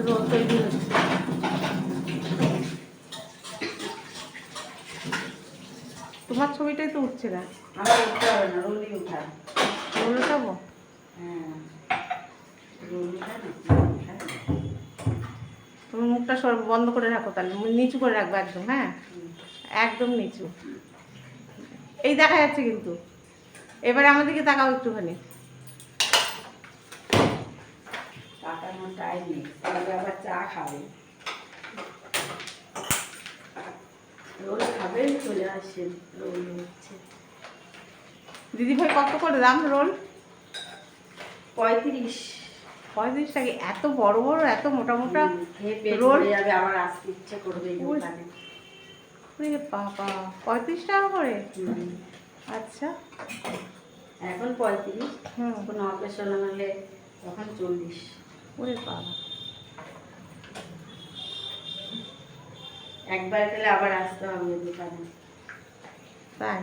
Role তৈরি হচ্ছে। তোমার ছবিটাই তো উঠছে না। আমার উঠতে হবে না, রোলই উঠান। রোল উঠাবো? হ্যাঁ, রোল উঠান। তুমি মুখটা বন্ধ করে রাখো, তাহলে নিচু করে রাখবো একদম। হ্যাঁ, একদম নিচু। এই দেখা যাচ্ছে কিন্তু। এবারে আমাদেরকে তাকাও একটুখানি। কাটানোর টাইম নেই, তবে আবার চা খাবে। রোল খাবেন, চলে আসেন। রোল হচ্ছে দিদিভাই কত করে দাম রোল? 35। 35 টাকা? এত বড় বড়, এত মোটা মোটা খেয়ে পেট রোল? ভরে যাবে, আবার আসতে ইচ্ছে করবে এই দোকানে। ওরে বাবা, 35 টাকা করে? আচ্ছা। এখন 35, হুম। কোনো অকেশন হলে তখন 40। ওরে বাবা। একবার গেলে আবার আসতে হবে দোকানে। তাই?